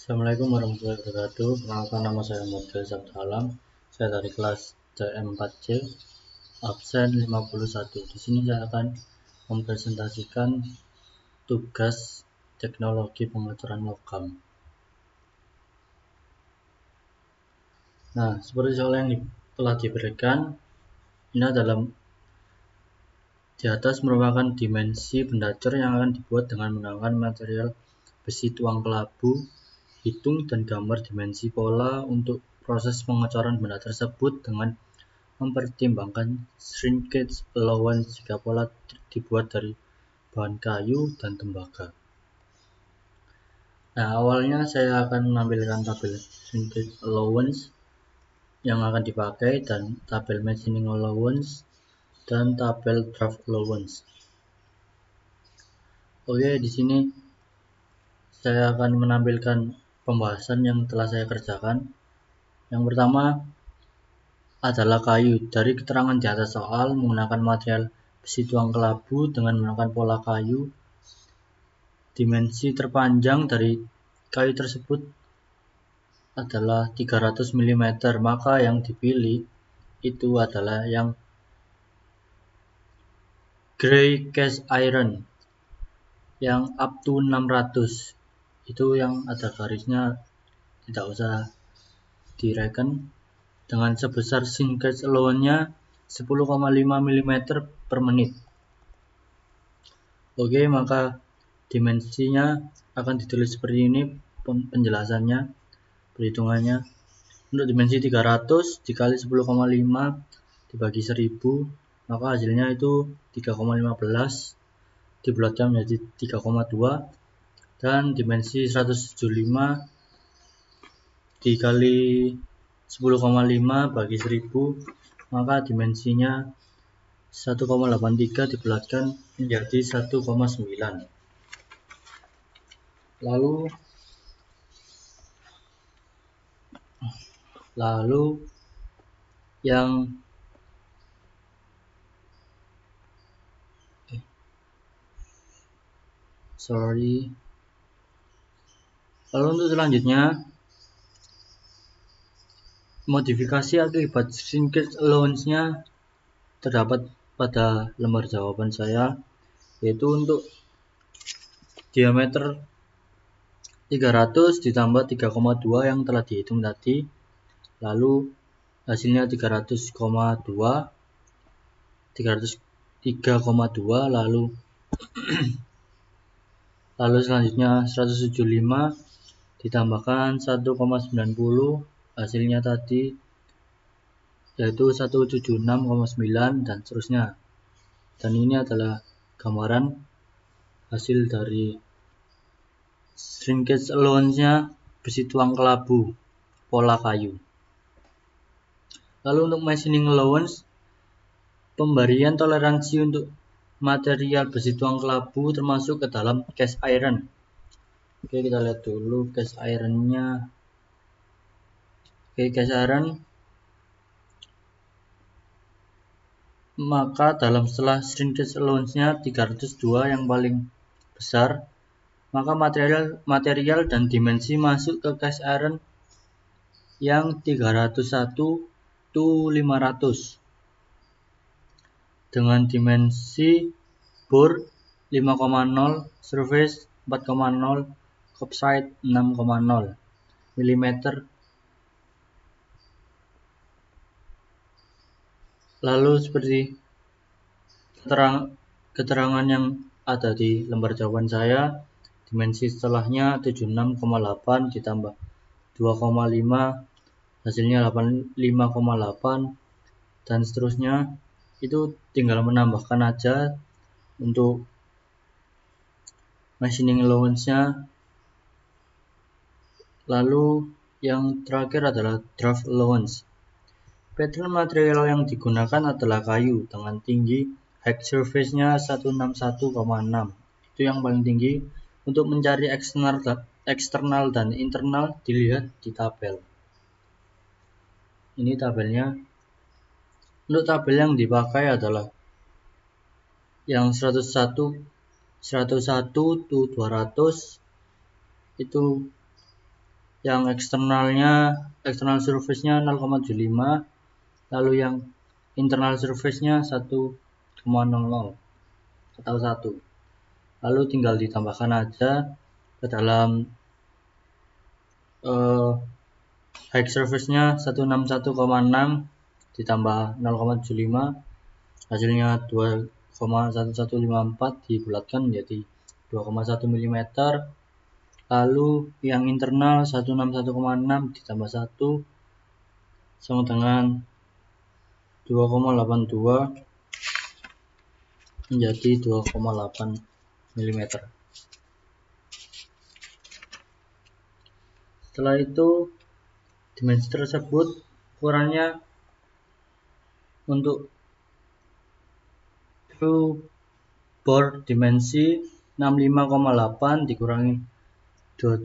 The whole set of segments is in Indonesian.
Assalamualaikum warahmatullahi wabarakatuh. Perkenalkan, nama saya Model Sabtalam. Saya dari kelas CM4C, absen 51. Di sini saya akan mempresentasikan tugas teknologi pengecoran logam. Nah, seperti soal yang telah diberikan, ini adalah di atas merupakan dimensi benda cor yang akan dibuat dengan menggunakan material besi tuang kelabu. Hitung dan gambar dimensi pola untuk proses pengecoran benda tersebut dengan mempertimbangkan shrinkage allowance jika pola dibuat dari bahan kayu dan tembaga. Nah, awalnya saya akan menampilkan tabel shrinkage allowance yang akan dipakai dan tabel machining allowance dan tabel draft allowance. Oke, di sini saya akan menampilkan pembahasan yang telah saya kerjakan. Yang pertama adalah kayu. Dari keterangan di atas soal, menggunakan material besi tuang kelabu dengan menggunakan pola kayu, dimensi terpanjang dari kayu tersebut adalah 300 mm, maka yang dipilih itu adalah yang gray cast iron yang up to 600. Itu yang ada garisnya, tidak usah direken, dengan sebesar shrinkage allowance-nya 10,5 mm per menit. Oke, maka dimensinya akan ditulis seperti ini penjelasannya, perhitungannya. Untuk dimensi 300 dikali 10,5 dibagi 1000, maka hasilnya itu 3,15 dibulatkan menjadi 3,2, dan dimensi 175 dikali 10,5 bagi 1000, maka dimensinya 1,83 dibulatkan menjadi 1,9. Lalu yang untuk selanjutnya, modifikasi akibat shrinkage allowance-nya terdapat pada lembar jawaban saya, yaitu untuk diameter 300 ditambah 3,2 yang telah dihitung tadi, lalu hasilnya 303,2, lalu selanjutnya 175 ditambahkan 1,90, hasilnya tadi yaitu 176,9, dan seterusnya. Dan ini adalah gambaran hasil dari shrinkage allowance-nya besi tuang kelabu pola kayu. Lalu untuk machining allowance, pemberian toleransi untuk material besi tuang kelabu termasuk ke dalam cast iron. Oke, kita lihat dulu cast iron-nya. Oke, cast iron, maka setelah shrinkage allowance-nya 302 yang paling besar, maka material dan dimensi masuk ke cast iron yang 301/500 dengan dimensi bore 5,0, surface 4,0, kopside 6,0 mm. Lalu seperti keterangan yang ada di lembar jawaban saya, dimensi setelahnya 76,8 ditambah 2,5 hasilnya 85,8, dan seterusnya. Itu tinggal menambahkan aja untuk machining allowance-nya. Lalu yang terakhir adalah draft allowance. Pattern material yang digunakan adalah kayu dengan tinggi height surface-nya 161,6. Itu yang paling tinggi. Untuk mencari eksternal dan internal dilihat di tabel. Ini tabelnya. Untuk tabel yang dipakai adalah yang 101 to 200 itu yang external surface-nya 0,75, lalu yang internal surface-nya 1,00 atau 1. Lalu tinggal ditambahkan aja ke dalam height surface-nya 161,6 ditambah 0,75, hasilnya 2,1154 dibulatkan menjadi 2,1 mm. Lalu yang internal 161,6 ditambah 1 sama dengan 2,82 menjadi 2,8 mm. Setelah itu dimensi tersebut ukurannya untuk bore dimensi 65,8 dikurangi 2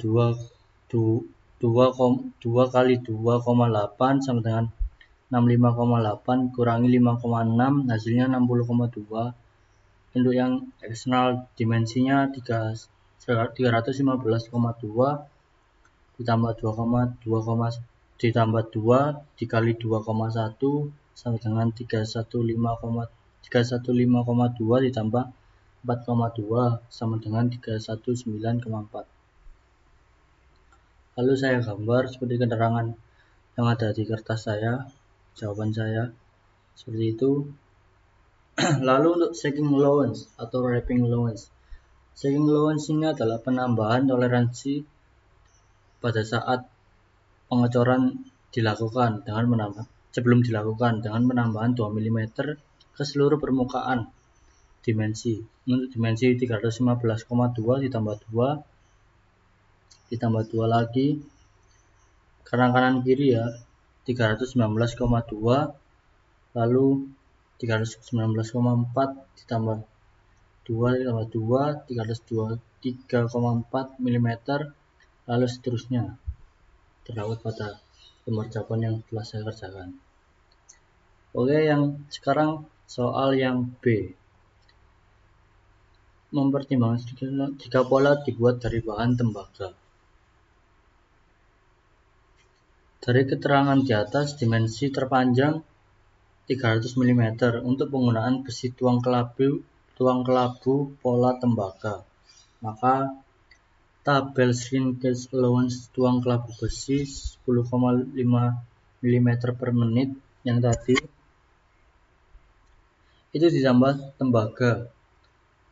kali 2,8 sama dengan 65,8 kurangi 5,6 hasilnya 60,2. Untuk yang eksternal dimensinya 315,2 ditambah 2 dikali 2,1 sama dengan 315,2 ditambah 4,2 sama dengan 319,4. Lalu saya gambar seperti keterangan yang ada di kertas saya, jawaban saya seperti itu. Lalu untuk shaking allowance atau wrapping allowance. Shaking allowance ini adalah penambahan toleransi pada saat pengecoran dilakukan sebelum dilakukan dengan penambahan 2 mm ke seluruh permukaan dimensi. Untuk dimensi 315,2 ditambah 2 lagi kanan kiri ya, 319,2, lalu 319,4 ditambah 2 3,4 mm, lalu seterusnya terdapat pada lembar jawaban yang telah saya kerjakan. Oke, yang sekarang soal yang B. Mempertimbangkan jika pola dibuat dari bahan tembaga. Dari keterangan di atas, dimensi terpanjang 300 mm untuk penggunaan besi tuang kelabu pola tembaga. Maka tabel shrinkage allowance tuang kelabu besi 10,5 mm per menit yang tadi itu ditambah tembaga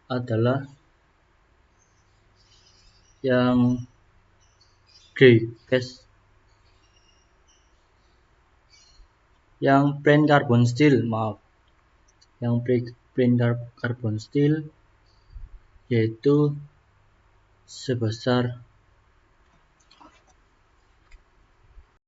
adalah yang yang plain carbon steel, yaitu sebesar